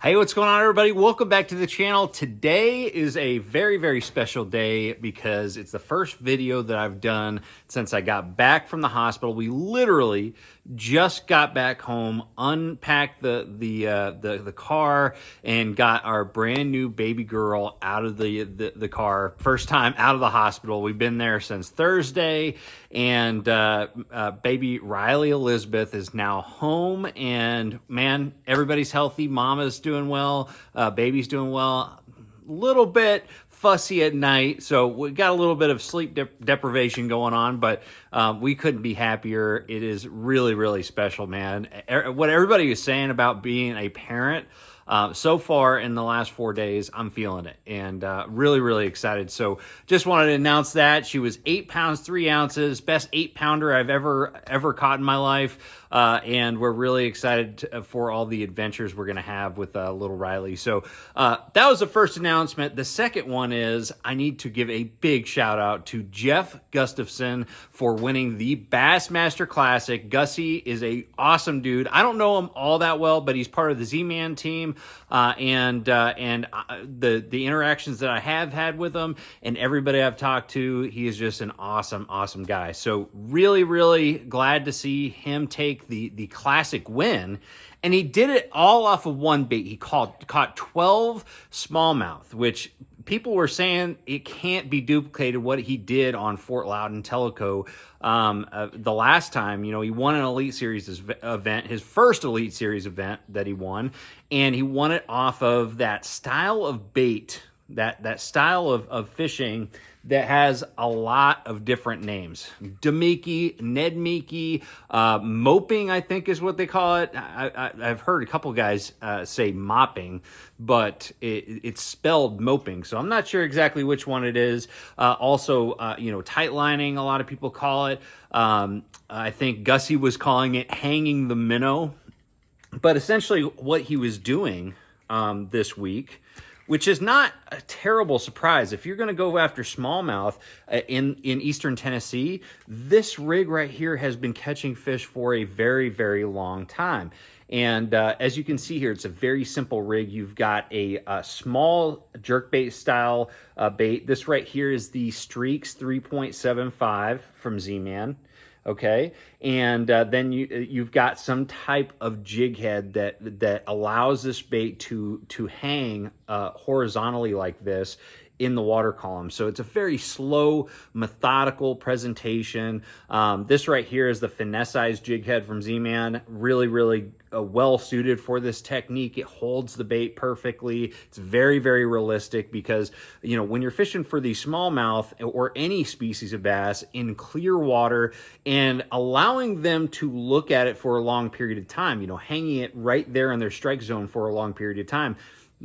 Hey, what's going on, everybody? Welcome back to the channel. Today is a very, very special day because it's the first video that I've done since I got back from the hospital. We literally just got back home, unpacked the car, and got our brand new baby girl out of the car. First time out of the hospital. We've been there since Thursday, and baby Riley Elizabeth is now home. And man, everybody's healthy. Mama's doing well. Baby's doing well. A little bit fussy at night, so we got a little bit of sleep deprivation going on, but we couldn't be happier. It is really, really special, man. What everybody is saying about being a parent, so far in the last 4 days, I'm feeling it, and really, really excited. So just wanted to announce that. She was 8 pounds, 3 ounces, best 8-pounder I've ever caught in my life. And we're really excited for all the adventures we're going to have with little Riley. So that was the first announcement. The second one is I need to give a big shout out to Jeff Gustafson for winning the Bassmaster Classic. Gussy is a awesome dude. I don't know him all that well, but he's part of the Z-Man team. And the interactions that I have had with him and everybody I've talked to, he is just an awesome, awesome guy. So really, really glad to see him take the classic win, and he did it all off of one bait. He caught 12 smallmouth, which people were saying it can't be duplicated what he did on Fort Loudon Tellico the last time. You know, he won an Elite Series event, his first Elite Series event that he won, and he won it off of that style of bait, that style of fishing that has a lot of different names. Miki, Ned Miki, moping, I think is what they call it. I've heard a couple guys say mopping, but it's spelled moping, so I'm not sure exactly which one it is. Also, tight lining, a lot of people call it. I think Gussy was calling it hanging the minnow. But essentially what he was doing this week, which is not a terrible surprise. If you're going to go after smallmouth in eastern Tennessee, this rig right here has been catching fish for a very, very long time. And as you can see here, it's a very simple rig. You've got a small jerkbait style bait. This right here is the StreakZ 3.75 from Z-Man. Okay, and then you've got some type of jig head that allows this bait to hang horizontally like this in the water column. So it's a very slow, methodical presentation. This right here is the finesse-sized jig head from Z-Man. Really, really well suited for this technique. It holds the bait perfectly. It's very, very realistic because, you know, when you're fishing for the smallmouth or any species of bass in clear water and allowing them to look at it for a long period of time, you know, hanging it right there in their strike zone for a long period of time,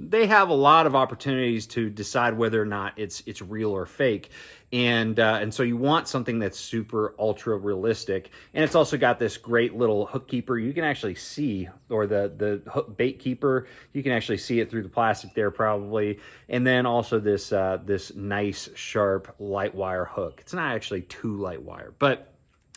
they have a lot of opportunities to decide whether or not it's real or fake. And so you want something that's super ultra realistic. And it's also got this great little hook keeper. You can actually see, or the hook bait keeper, you can actually see it through the plastic there probably. And then also this this nice sharp light wire hook. It's not actually too light wire, but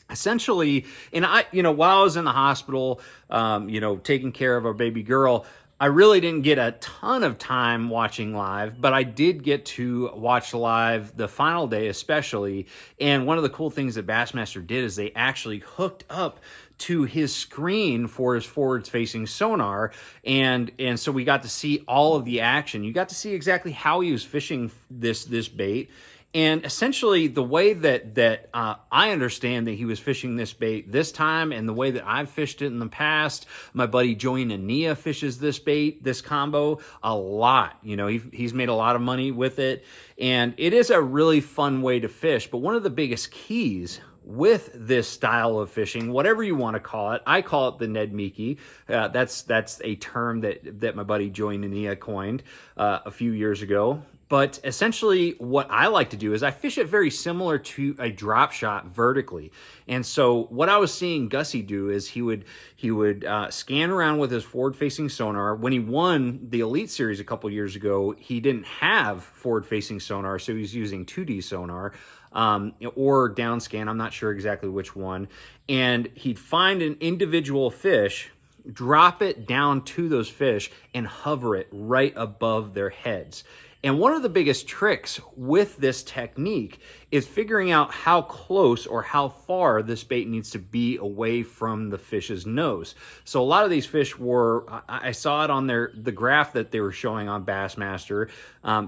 essentially, and while I was in the hospital, taking care of our baby girl, I really didn't get a ton of time watching live, but I did get to watch live the final day especially. And one of the cool things that Bassmaster did is they actually hooked up to his screen for his forward-facing sonar, and so we got to see all of the action. You got to see exactly how he was fishing this bait. And essentially, the way that I understand that he was fishing this bait this time, and the way that I've fished it in the past, my buddy Joey Nania fishes this bait, this combo, a lot. You know, he's made a lot of money with it, and it is a really fun way to fish. But one of the biggest keys with this style of fishing, whatever you want to call it, I call it the Ned Miki. That's a term that my buddy Joey Nania coined a few years ago. But essentially what I like to do is I fish it very similar to a drop shot vertically. And so what I was seeing Gussy do is he would scan around with his forward-facing sonar. When he won the Elite Series a couple years ago, he didn't have forward-facing sonar, so he's using 2D sonar. Or down scan, I'm not sure exactly which one. And he'd find an individual fish drop it down to those fish and hover it right above their heads. And one of the biggest tricks with this technique is figuring out how close or how far this bait needs to be away from the fish's nose. So a lot of these fish were, I saw it on the graph that they were showing on Bassmaster.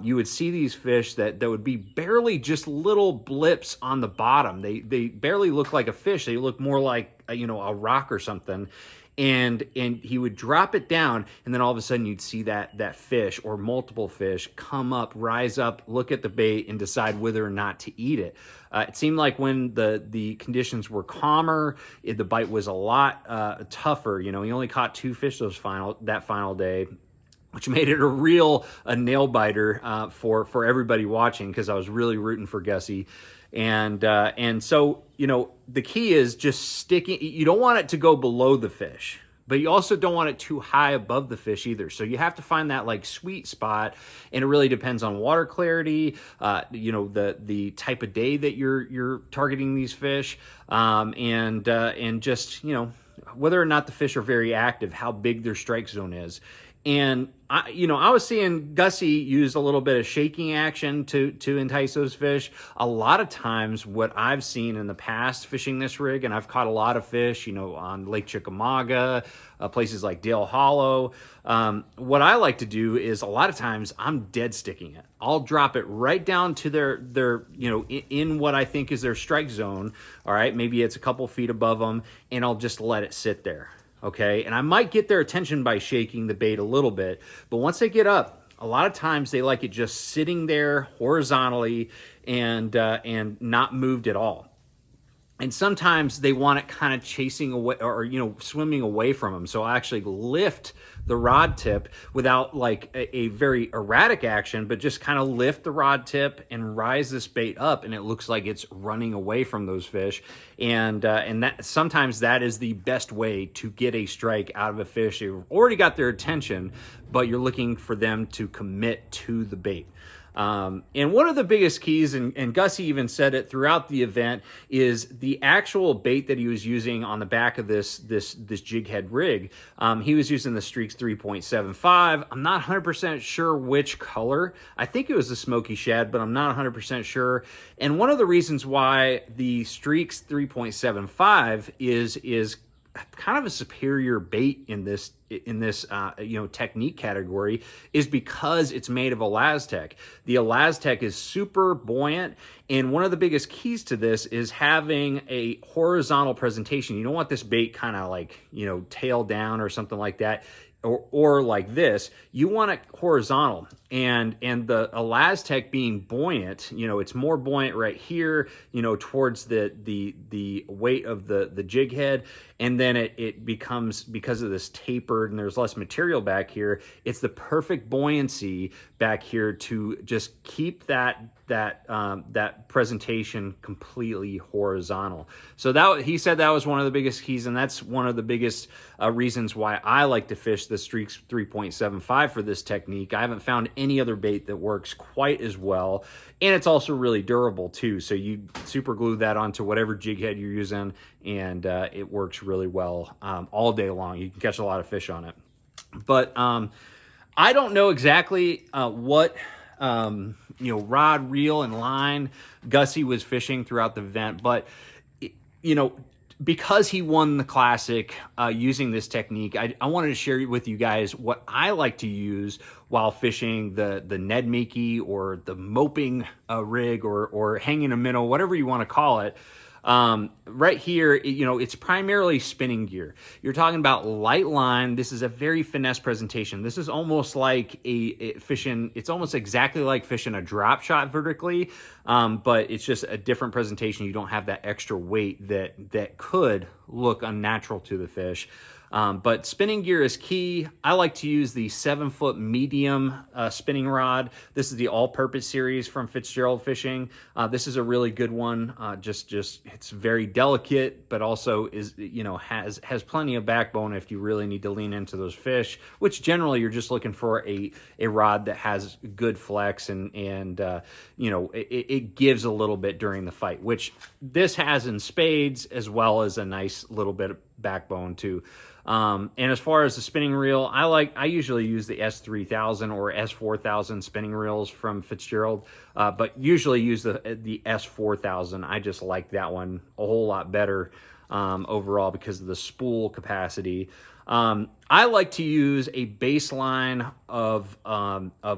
You would see these fish that would be barely just little blips on the bottom. They barely look like a fish. They look more like, you know, a rock or something. And he would drop it down, and then all of a sudden you'd see that fish or multiple fish come up, rise up, look at the bait, and decide whether or not to eat it. It seemed like when the conditions were calmer, the bite was a lot tougher. You know, he only caught 2 fish that final day, which made it a nail biter for everybody watching, because I was really rooting for Gussy. And so, you know, the key is just sticking. You don't want it to go below the fish, but you also don't want it too high above the fish either. So you have to find that like sweet spot, and it really depends on water clarity, you know, the type of day that you're targeting these fish, and just, you know, whether or not the fish are very active, how big their strike zone is. And I was seeing Gussy use a little bit of shaking action to entice those fish. A lot of times what I've seen in the past fishing this rig, and I've caught a lot of fish, you know, on Lake Chickamauga, places like Dale Hollow. What I like to do is a lot of times I'm dead sticking it. I'll drop it right down to their you know, in what I think is their strike zone. All right, maybe it's a couple feet above them, and I'll just let it sit there. Okay, and I might get their attention by shaking the bait a little bit, but once they get up, a lot of times they like it just sitting there horizontally and not moved at all. And sometimes they want it kind of chasing away, or, you know, swimming away from them. So I actually lift the rod tip without like a very erratic action, but just kind of lift the rod tip and rise this bait up, and it looks like it's running away from those fish. And that sometimes that is the best way to get a strike out of a fish. You've already got their attention, but you're looking for them to commit to the bait. And one of the biggest keys, and Gussy even said it throughout the event, is the actual bait that he was using on the back of this jig head rig. He was using the StreakZ 3.75. I'm not 100% sure which color. I think it was the smoky shad, but I'm not 100% sure. And one of the reasons why the StreakZ 3.75 is kind of a superior bait in this you know, technique category is because it's made of Elastec. The Elastec is super buoyant, and one of the biggest keys to this is having a horizontal presentation. You don't want this bait kind of like, you know, tail down or something like that, or like this. You want it horizontal, and the Elastec being buoyant, you know, it's more buoyant right here, you know, towards the weight of the jig head, and then it becomes, because of this tapered and there's less material back here, it's the perfect buoyancy back here to just keep that presentation completely horizontal. So he said that was one of the biggest keys, and that's one of the biggest reasons why I like to fish the StreakZ 3.75 for this technique. I haven't found any other bait that works quite as well, and it's also really durable too. So you super glue that onto whatever jig head you're using, and it works really well all day long. You can catch a lot of fish on it. But I don't know exactly what you know, rod, reel, and line Gussy was fishing throughout the event, but you know, because he won the Classic using this technique, I wanted to share with you guys what I like to use while fishing the Ned Miki or the moping rig or hanging a minnow, whatever you want to call it. Right here, you know, it's primarily spinning gear. You're talking about light line. This is a very finesse presentation. This is almost like it's almost exactly like fishing a drop shot vertically, but it's just a different presentation. You don't have that extra weight that could look unnatural to the fish. But spinning gear is key. I like to use the 7-foot medium spinning rod. This is the all-purpose series from Fitzgerald Fishing. This is a really good one. Just it's very delicate, but also is, you know, has plenty of backbone if you really need to lean into those fish. Which generally you're just looking for a rod that has good flex and you know, it gives a little bit during the fight, which this has in spades, as well as a nice little bit backbone too. And as far as the spinning reel, I usually use the S3000 or S4000 spinning reels from Fitzgerald, but usually use the S4000. I just like that one a whole lot better overall because of the spool capacity. I like to use a baseline of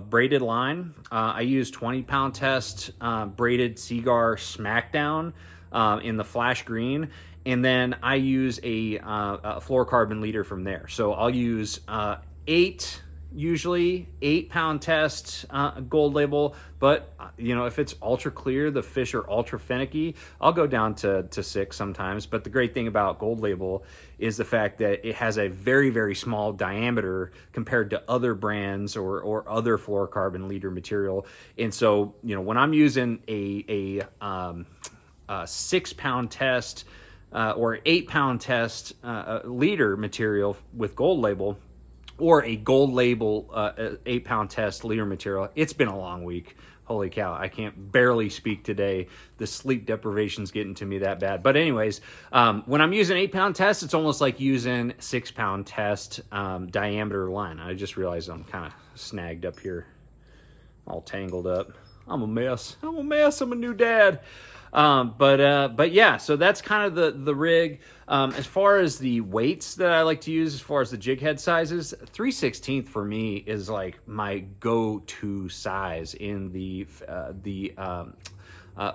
braided line. I use 20-pound test braided Seagar Smackdown in the flash green, and then I use a fluorocarbon leader from there. So I'll use usually 8-pound test gold label, but if it's ultra clear, the fish are ultra finicky, I'll go down to 6 sometimes. But the great thing about gold label is the fact that it has a very, very small diameter compared to other brands or other fluorocarbon leader material. And so when I'm using a 6-pound test or 8-pound test leader material with gold label, or a gold label 8-pound test leader material, it's been a long week. Holy cow, I can't barely speak today. The sleep deprivation's getting to me that bad. But anyways, when I'm using 8-pound test, it's almost like using 6-pound test diameter line. I just realized I'm kind of snagged up here, all tangled up. I'm a mess. I'm a new dad. But yeah, so that's kind of the rig. As far as the weights that I like to use, as far as the jig head sizes, 3/16 for me is like my go-to size in the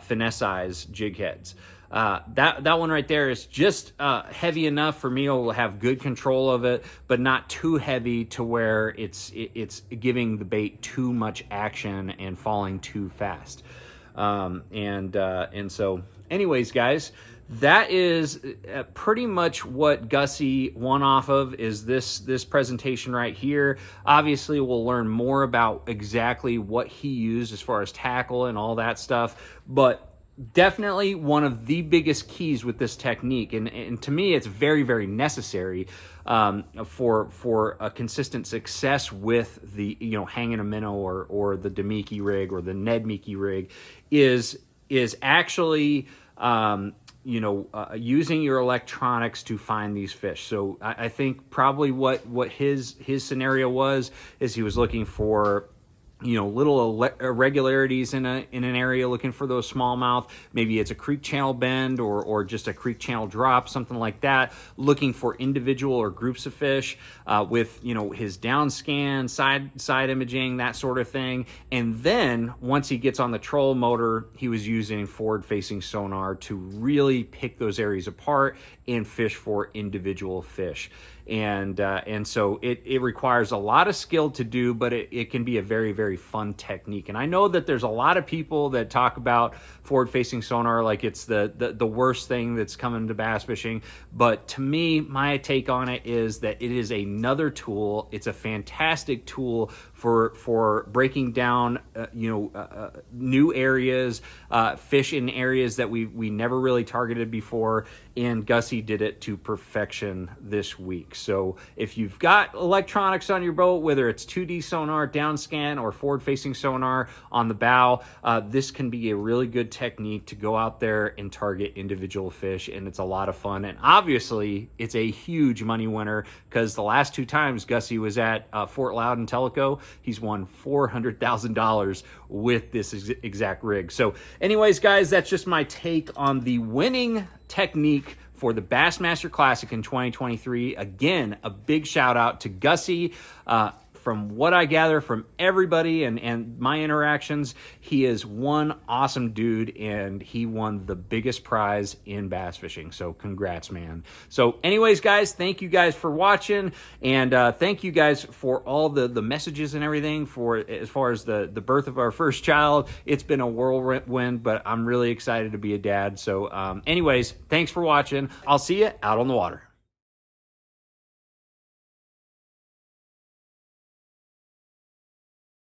finesse size jig heads. That one right there is just heavy enough for me to have good control of it, but not too heavy to where it's giving the bait too much action and falling too fast. And so anyways, guys, that is pretty much what Gussy won off of, is this presentation right here. Obviously, we'll learn more about exactly what he used as far as tackle and all that stuff, but definitely one of the biggest keys with this technique, and to me, it's very, very necessary for a consistent success with the hanging a minnow or the Miki rig or the Ned Miki rig, is actually using your electronics to find these fish. So I think probably what his scenario was is he was looking for little irregularities in an area, looking for those smallmouth. Maybe it's a creek channel bend or just a creek channel drop, something like that. Looking for individual or groups of fish with his down scan, side imaging, that sort of thing. And then once he gets on the troll motor, he was using forward-facing sonar to really pick those areas apart and fish for individual fish. And so it requires a lot of skill to do, but it can be a very, very fun technique. And I know that there's a lot of people that talk about forward-facing sonar like it's the worst thing that's coming to bass fishing. But to me, my take on it is that it is another tool. It's a fantastic tool for breaking down new areas, fish in areas that we never really targeted before. And Gussy did it to perfection this week. So if you've got electronics on your boat, whether it's 2D sonar, down scan, or forward-facing sonar on the bow, this can be a really good technique to go out there and target individual fish, and it's a lot of fun. And obviously, it's a huge money winner, because the last 2 times Gussy was at Fort Loudon Tellico, he's won $400,000 with this exact rig. So anyways, guys, that's just my take on the winning technique for the Bassmaster Classic in 2023. Again, a big shout out to Gussy. From what I gather from everybody and my interactions, he is one awesome dude, and he won the biggest prize in bass fishing. So congrats, man. So anyways, guys, thank you guys for watching, and thank you guys for all the messages and everything for as far as the birth of our first child. It's been a whirlwind, but I'm really excited to be a dad. So anyways, thanks for watching. I'll see you out on the water.